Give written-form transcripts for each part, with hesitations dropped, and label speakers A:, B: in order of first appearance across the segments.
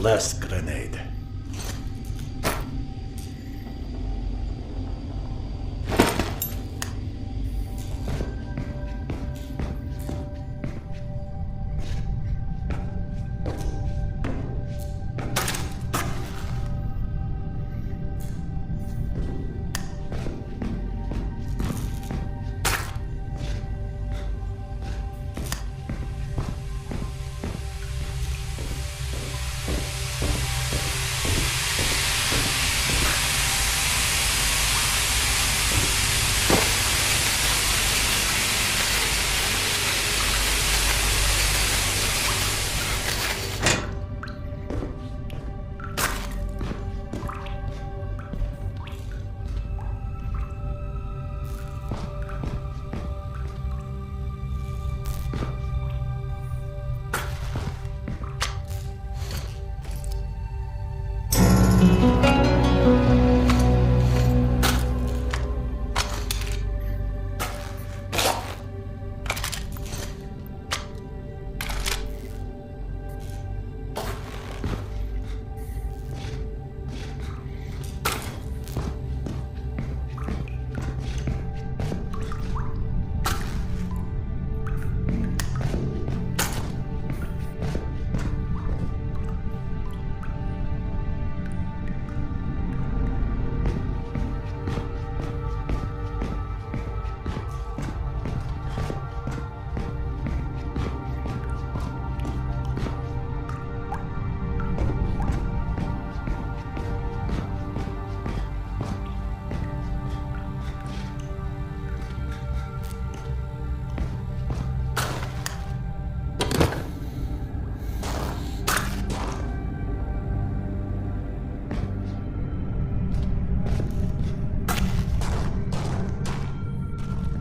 A: Last grenade.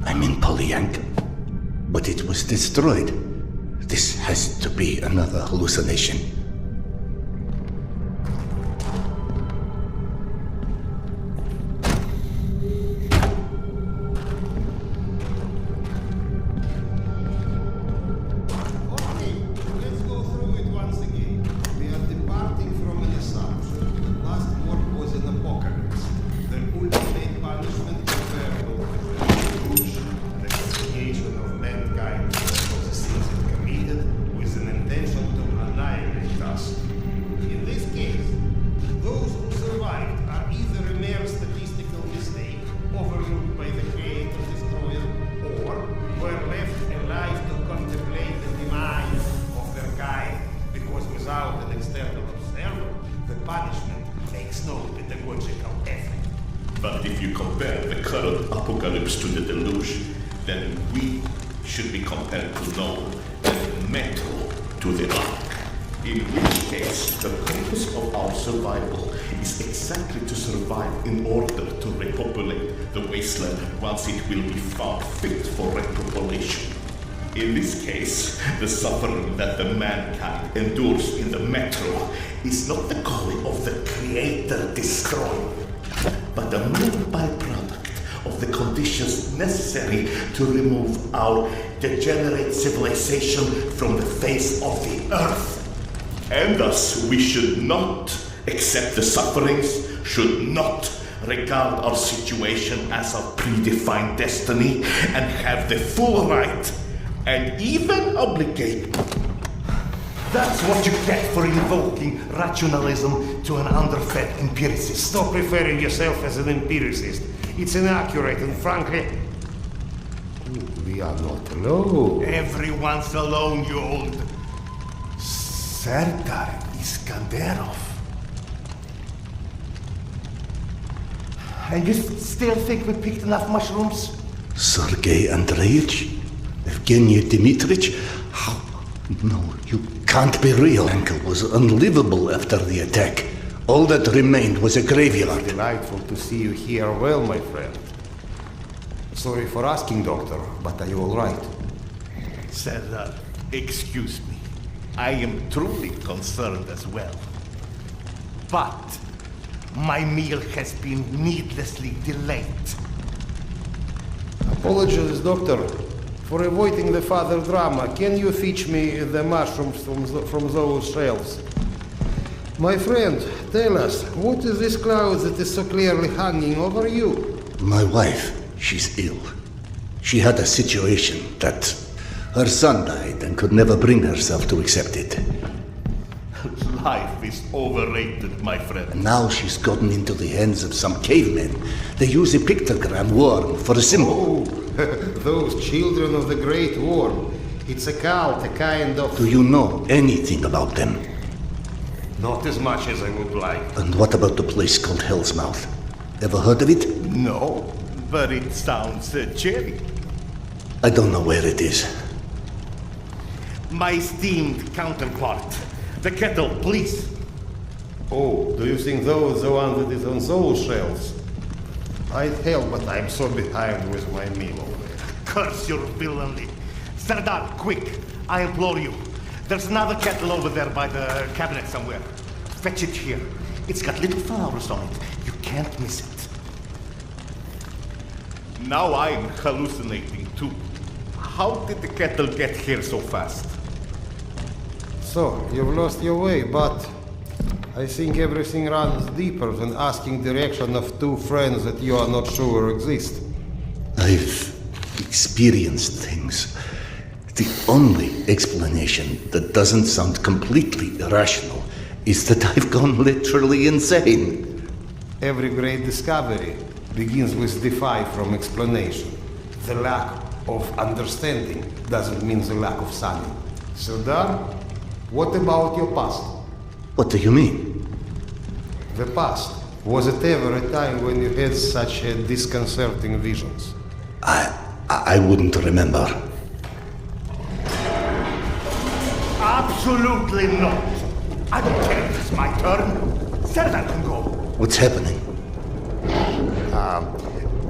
A: I'm in Polyank, but it was destroyed. This has to be another hallucination.
B: But if you compare the current apocalypse to the deluge, then we should be compelled to know that metal to the ark. In which case, the purpose of our survival is exactly to survive in order to repopulate the wasteland once it will be found fit for repopulation. In this case, the suffering that the mankind endures in the metro is not the goal of the Creator destroyed, but a mere byproduct of the conditions necessary to remove our degenerate civilization from the face of the earth. And thus, we should not accept the sufferings, should not regard our situation as a predefined destiny, and have the full right and even obligate.
C: That's what you get for invoking rationalism to an underfed empiricist.
D: Stop referring yourself as an empiricist. It's inaccurate and frankly... We are not alone.
C: Everyone's alone, you old... Serdar Iskanderov. And you still think we picked enough mushrooms?
A: Sergei Andreevich? Evgeny Dmitrich? How? No, you can't be real. Uncle was unlivable after the attack. All that remained was a graveyard.
D: Delightful to see you here well, my friend. Sorry for asking, Doctor, but are you all right?
C: Serdar, excuse me. I am truly concerned as well. But my meal has been needlessly delayed.
D: Apologies, Doctor, for avoiding the further drama. Can you fetch me the mushrooms from those shelves? My friend, tell us, what is this cloud that is so clearly hanging over you?
A: My wife, she's ill. She had a situation that her son died and could never bring herself to accept it.
B: Life is overrated, my friend.
A: And now she's gotten into the hands of some cavemen. They use a pictogram worm for a symbol.
D: Oh, those children of the Great War. It's a cult, a kind of...
A: Do you know anything about them?
D: Not as much as I would like.
A: And what about the place called Hell's Mouth? Ever heard of it?
B: No, but it sounds cherry.
A: I don't know where it is.
C: My esteemed counterpart, the kettle, please.
D: Oh, do you think those the one that is on those shelves? I'd help, but I'm so behind with my meal over there.
C: Curse your villainy. Sardar, quick, I implore you. There's another kettle over there by the cabinet somewhere. Fetch it here. It's got little flowers on it. You can't miss it.
B: Now I'm hallucinating too. How did the kettle get here so fast?
D: So, you've lost your way, but I think everything runs deeper than asking direction of two friends that you are not sure exist.
A: I've experienced things. The only explanation that doesn't sound completely irrational is that I've gone literally insane.
D: Every great discovery begins with defy from explanation. The lack of understanding doesn't mean the lack of something. Sardar, what about your past?
A: What do you mean?
D: The past. Was it ever a time when you had such disconcerting visions?
A: I wouldn't remember.
C: Absolutely not. I don't care if it's my turn. Sardar can go.
A: What's happening?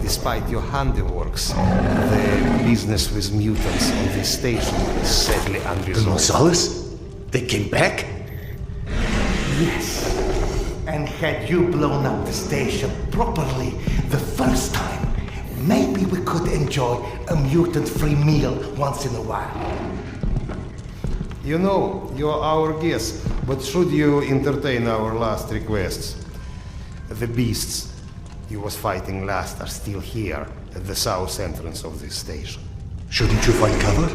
D: Despite your handiworks, the business with mutants on this station is sadly
A: The
D: unresolved.
A: Gonzales? They came back?
C: Yes. And had you blown up the station properly the first time, maybe we could enjoy a mutant-free meal once in a while.
D: You know, you're our guest, but should you entertain our last requests? The beasts you was fighting last are still here at the south entrance of this station.
A: Shouldn't you find cover?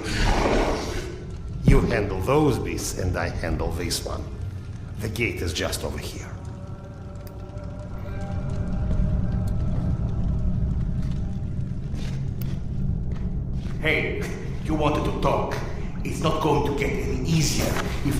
D: You handle those beasts and I handle this one. The gate is just over here.
C: Hey, you wanted to talk. It's not going to get any easier if...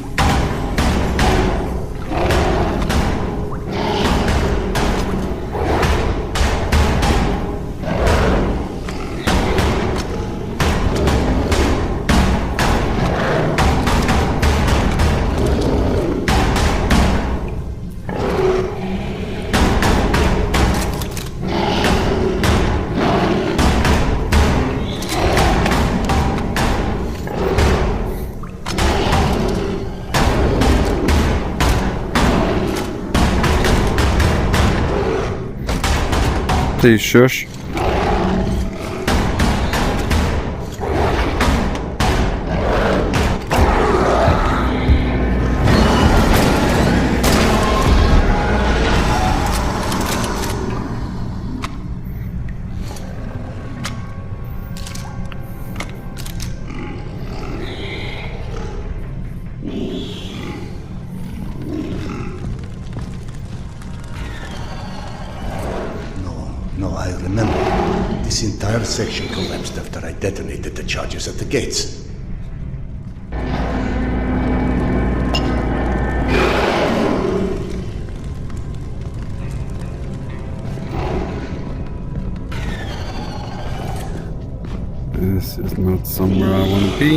E: Ти що ж?
A: No, I remember. This entire section collapsed after I detonated the charges at the gates.
E: This is not somewhere I want to be.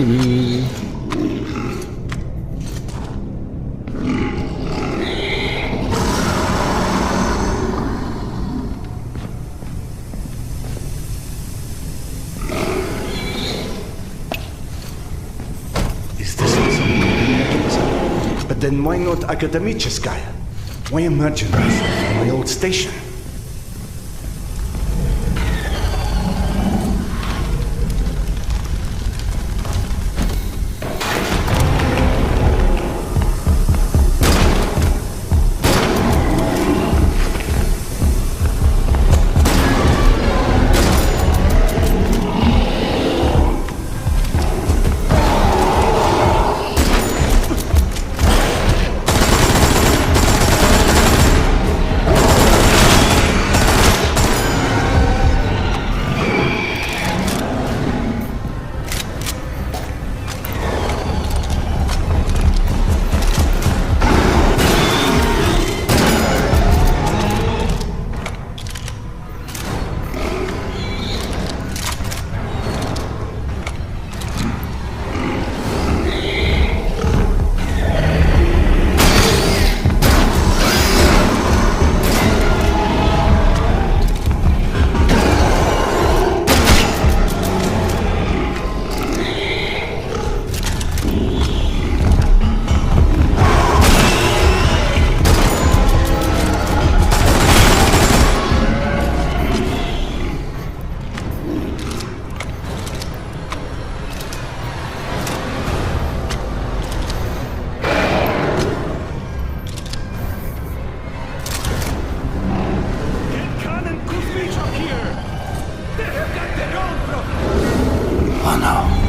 A: Is this some mechanism? But then why not Akademicheskaya? Why emergency from my old station? Oh no.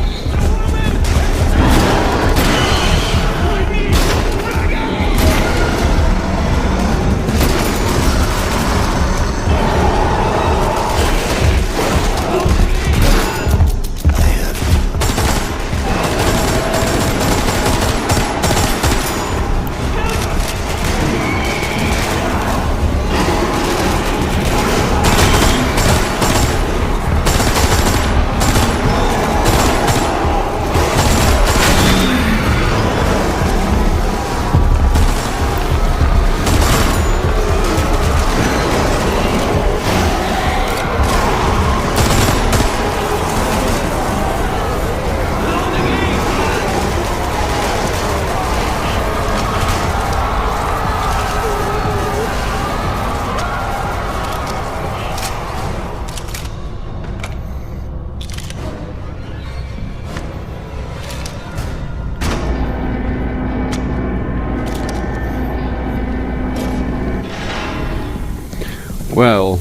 E: Well,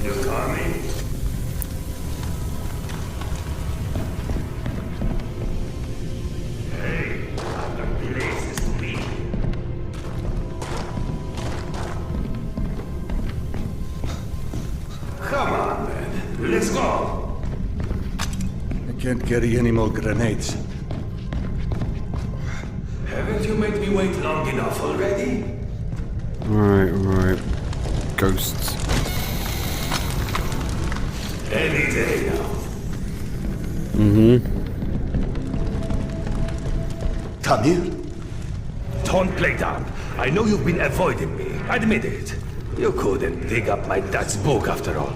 B: You coming? Hey, I've got places to be. Come on, man. Let's go.
A: I can't carry any more grenades.
B: Haven't you made me wait long enough already?
E: alright. Ghosts.
B: Any day now.
A: Come here.
B: Don't play dumb. I know you've been avoiding me. Admit it. You couldn't dig up my dad's book after all.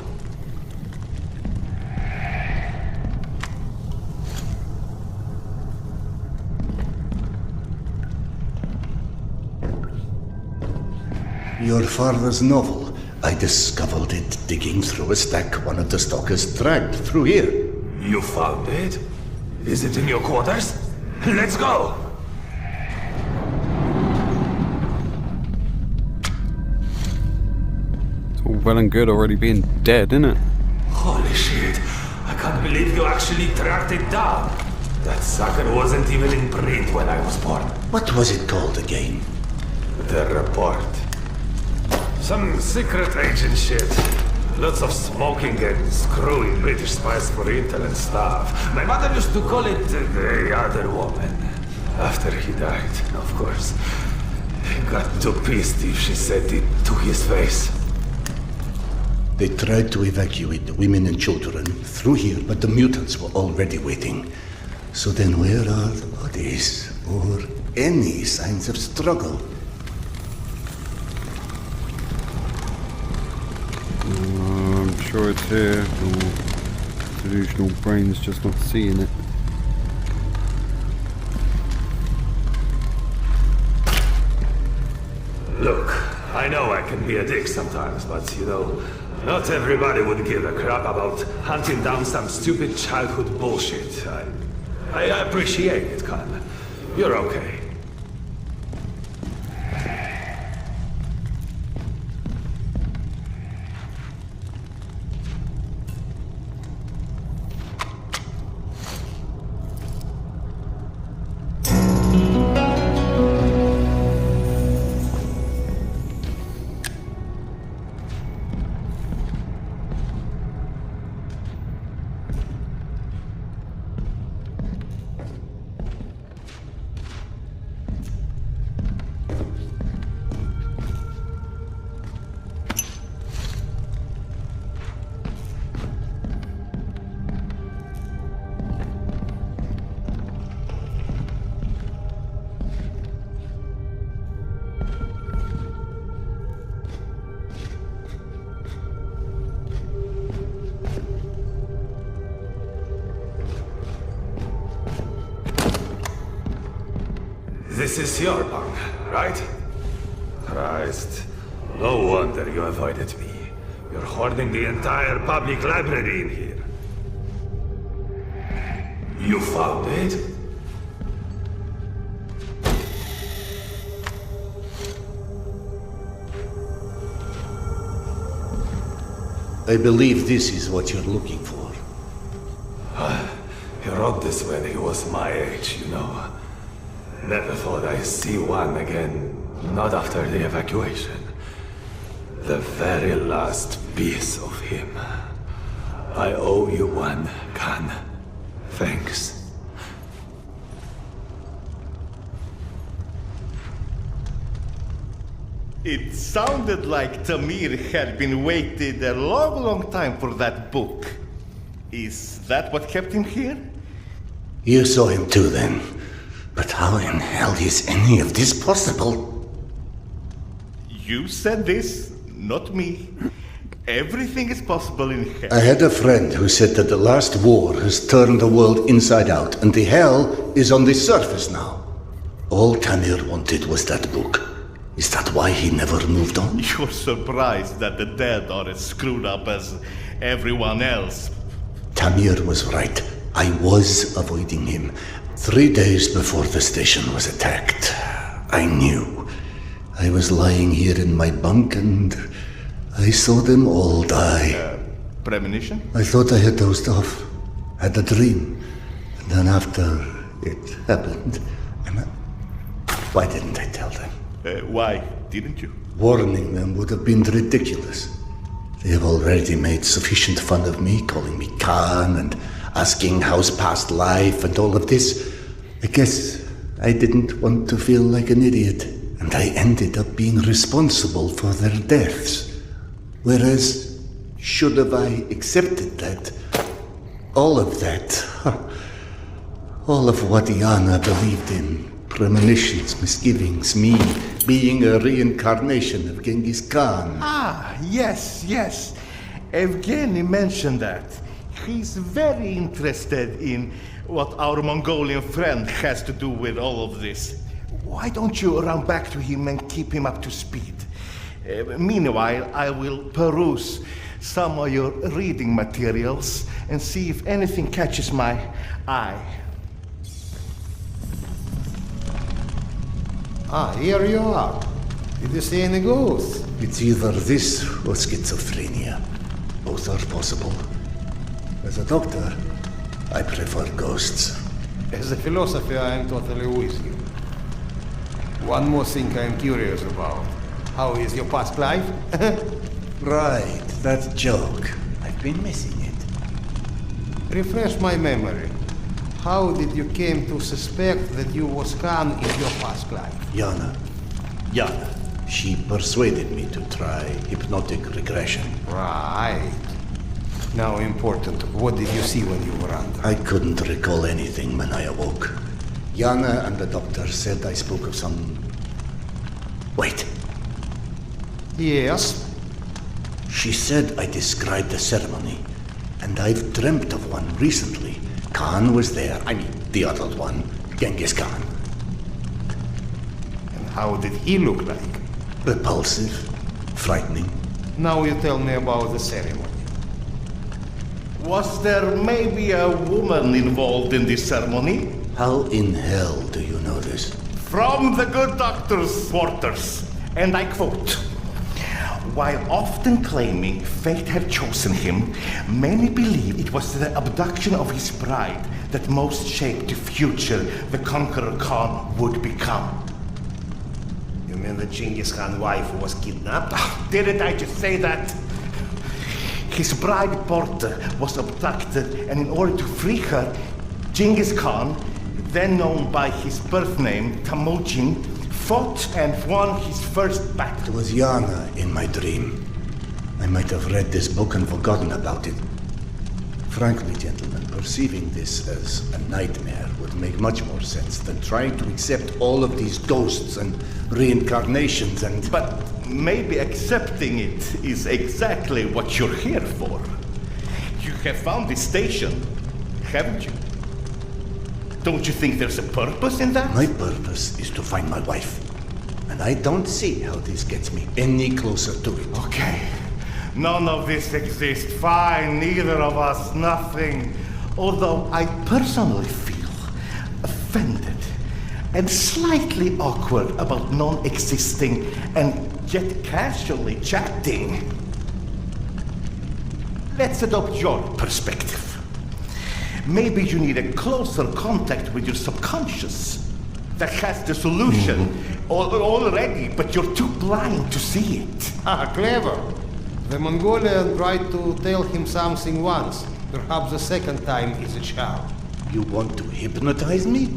A: Your father's novel. I discovered it digging through a stack one of the stalkers dragged through here.
B: You found it? Is it in your quarters? Let's go!
E: It's all well and good already being dead, isn't it?
B: Holy shit. I can't believe you actually tracked it down. That sucker wasn't even in print when I was born.
A: What was it called again?
B: The report. Some secret agent shit. Lots of smoking and screwing British spies for intel and stuff. My mother used to call it the other woman. After he died, of course. He got too pissed if she said it to his face.
A: They tried to evacuate the women and children through here, but the mutants were already waiting. So then where are the bodies? Or any signs of struggle?
E: I'm sure it's here. Or delusional brain's just not seeing it.
B: Look, I know I can be a dick sometimes, but you know, not everybody would give a crap about hunting down some stupid childhood bullshit. I appreciate it, Khan. You're okay. This is your bunk, right? Christ. No wonder you avoided me. You're hoarding the entire public library in here. You found it?
A: I believe this is what you're looking for.
F: He wrote this when he was my age, you know. Never thought I'd see one again. Not after the evacuation. The very last piece of him. I owe you one, Khan. Thanks.
C: It sounded like Tamir had been waiting a long, long time for that book. Is that what kept him here?
A: You saw him too then. But how in hell is any of this possible?
C: You said this, not me. Everything is possible in hell.
A: I had a friend who said that the last war has turned the world inside out, and the hell is on the surface now. All Tamir wanted was that book. Is that why he never moved on?
C: You're surprised that the dead are as screwed up as everyone else.
A: Tamir was right. I was avoiding him. 3 days before the station was attacked. I knew. I was lying here in my bunk and I saw them all die.
C: Premonition?
A: I thought I had dozed off. Had a dream. And then after it happened, why didn't I tell them?
C: Why didn't you?
A: Warning them would have been ridiculous. They have already made sufficient fun of me, calling me Khan and asking how's past life and all of this. I guess I didn't want to feel like an idiot, and I ended up being responsible for their deaths. Whereas, should have I accepted that, all of that, all of what Yana believed in, premonitions, misgivings, me being a reincarnation of Genghis Khan.
C: Ah, yes, yes. Evgeny mentioned that. He's very interested in what our Mongolian friend has to do with all of this. Why don't you run back to him and keep him up to speed? Meanwhile, I will peruse some of your reading materials and see if anything catches my eye.
D: Ah, here you are. Did you see any ghosts?
A: It's either this or schizophrenia. Both are possible. As a doctor, I prefer ghosts.
D: As a philosopher, I am totally with you. One more thing I am curious about. How is your past life?
A: Right, that joke. I've been missing it.
D: Refresh my memory. How did you came to suspect that you was Khan in your past life?
A: Yana. She persuaded me to try hypnotic regression.
D: Right. Now important, what did you see when you were under?
A: I couldn't recall anything when I awoke. Yana and the doctor said I spoke of some... Wait.
D: Yes?
A: She said I described a ceremony, and I've dreamt of one recently. Khan was there. I mean, the other one, Genghis Khan.
D: And how did he look like?
A: Repulsive, frightening.
D: Now you tell me about the ceremony.
C: Was there maybe a woman involved in this ceremony?
A: How in hell do you know this?
C: From the good doctor's quarters, and I quote, "While often claiming fate had chosen him, many believe it was the abduction of his bride that most shaped the future the conqueror Khan would become."
D: You mean the Genghis Khan wife was kidnapped?
C: Didn't I just say that? His bride Porta was abducted, and in order to free her, Genghis Khan, then known by his birth name Temujin, fought and won his first
A: It
C: battle.
A: was Yana in my dream. I might have read this book and forgotten about it. Frankly, gentlemen, perceiving this as a nightmare would make much more sense than trying to accept all of these ghosts and reincarnations and...
C: But maybe accepting it is exactly what you're here for. You have found this station, haven't you? Don't you think there's a purpose in that?
A: My purpose is to find my wife. And I don't see how this gets me any closer to it.
C: Okay. None of this exists. Fine, neither of us, nothing. Although I personally feel offended and slightly awkward about non-existing and yet casually chatting. let's adopt your perspective. Maybe you need a closer contact with your subconscious that has the solution already, but you're too blind to see it.
D: Ah, clever. The Mongolian tried to tell him something once. Perhaps the second time is a charm.
A: You want to hypnotize me?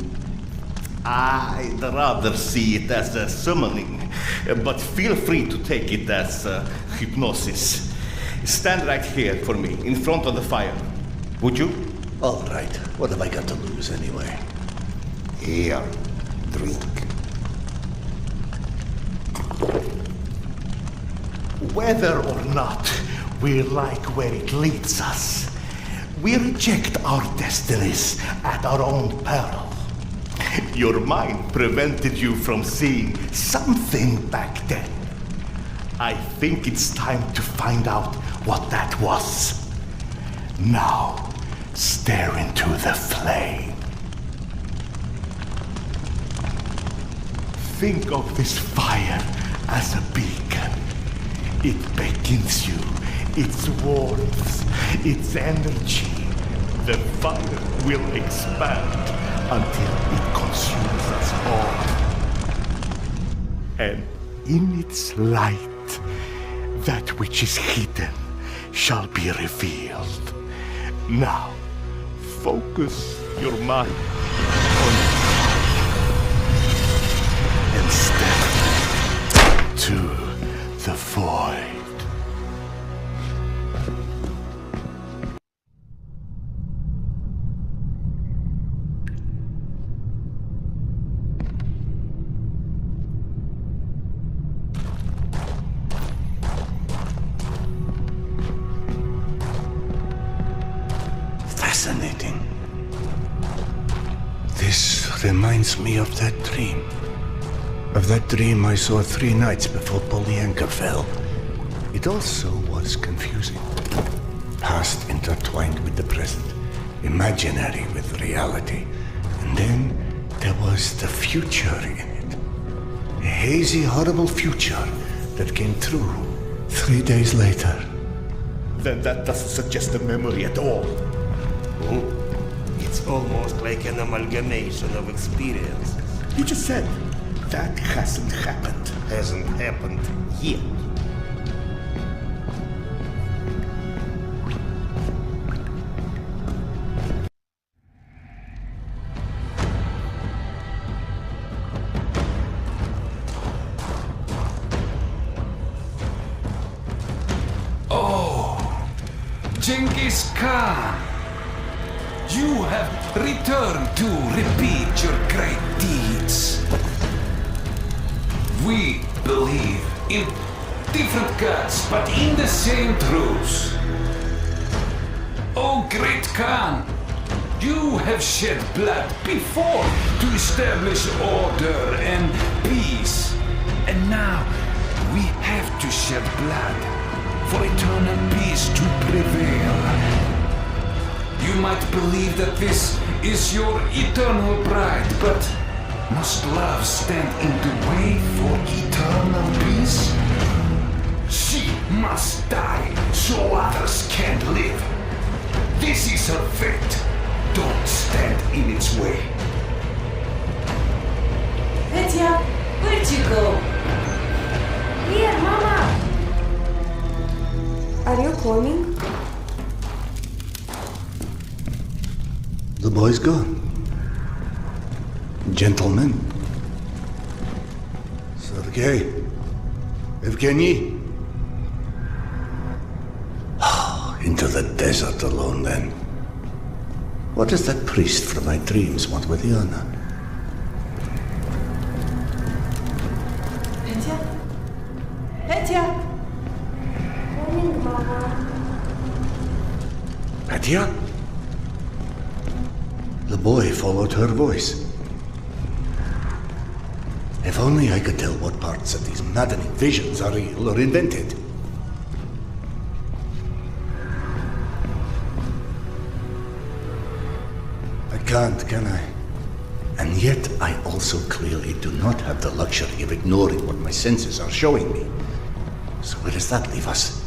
C: I'd rather see it as a summoning, but feel free to take it as hypnosis. Stand right here for me, in front of the fire. Would you?
A: All right. What have I got to lose anyway?
D: Here, drink.
C: Whether or not we like where it leads us, we reject our destinies at our own peril. Your mind prevented you from seeing something back then. I think it's time to find out what that was. Now, stare into the flame. Think of this fire as a beacon. It beckons you, its warmth, its energy. The fire will expand until it consumes us all. And in its light, that which is hidden shall be revealed. Now, focus your mind on and step to the void.
A: Fascinating. This reminds me of that dream. Of that dream I saw 3 nights before Polyanka fell. It also was confusing. Past intertwined with the present. Imaginary with reality. And then there was the future in it. A hazy, horrible future that came true 3 days later.
C: Then that doesn't suggest a memory at all.
D: It's almost like an amalgamation of experiences.
C: You just said that hasn't happened.
D: Hasn't happened yet.
G: Genghis Khan, you have returned to repeat your great deeds. We believe in different gods, but in the same truths. Oh, great Khan, you have shed blood before to establish order and peace. And now we have to shed blood for eternal peace to prevail. You might believe that this is your eternal bride, but must love stand in the way for eternal peace? She must die so others can live. This is her fate. Don't stand in its way.
H: Petya, where'd you go? Here, Mama! Are you coming?
A: The boy's gone. Gentlemen. Sergei. Evgeny. Into the desert alone, then. What does that priest from my dreams want with Yana?
H: Petya? Petya! Coming, Mama.
A: Petya? The boy followed her voice. If only I could tell what parts of these maddening visions are real or invented. I can't, can I? And yet I also clearly do not have the luxury of ignoring what my senses are showing me. So where does that leave us?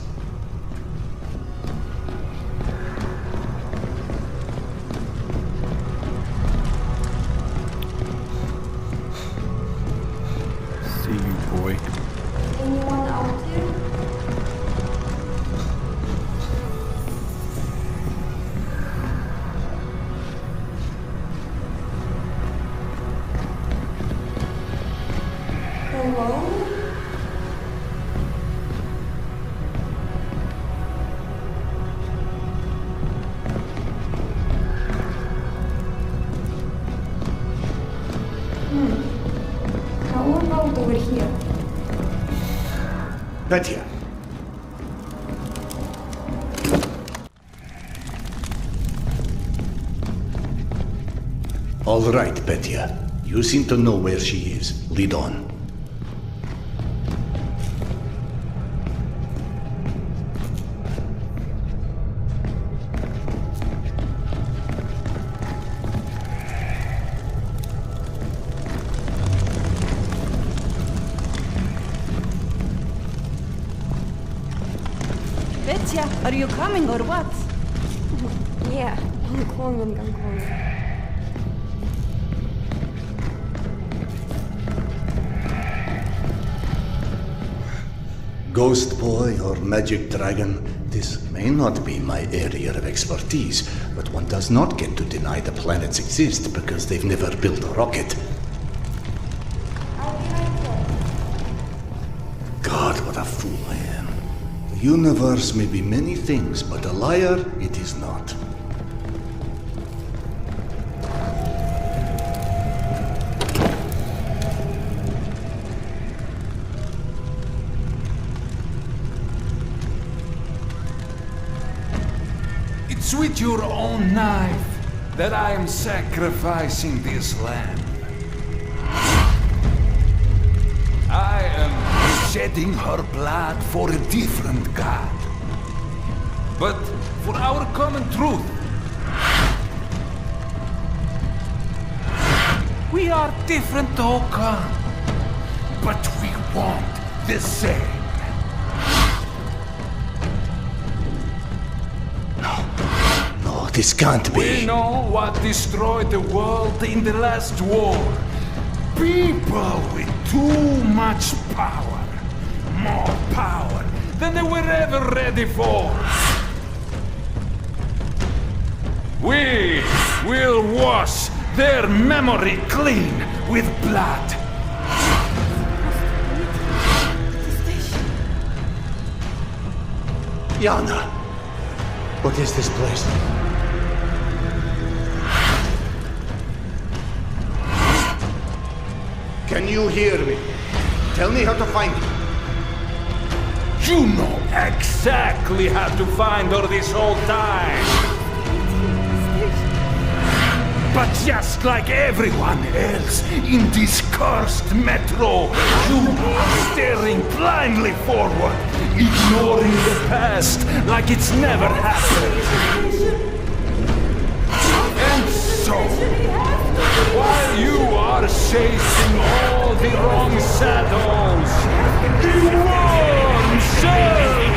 A: Petya. All right, Petya. You seem to know where she is. Lead on.
H: Petya, are you coming or what?
I: Yeah, I'm coming.
A: Ghost boy or magic dragon, this may not be my area of expertise, but one does not get to deny the planets exist because they've never built a rocket.
I: I'll be right there.
A: God, what a fool I am. The universe may be many things, but a liar it is not.
G: It's with your own knife that I am sacrificing this lamb. I am shedding her blood for a different god. But for our common truth. We are different, Okan. But we want the same.
A: No, this can't be.
G: We know what destroyed the world in the last war. People with too much power. More power than they were ever ready for. We will wash their memory clean with blood.
A: Yana, what is this place? Can you hear me? Tell me how to find it.
G: You know exactly how to find her this whole time. But just like everyone else in this cursed metro, you are staring blindly forward, ignoring the past like it's never happened. And so, while you are chasing all the wrong shadows, the one shall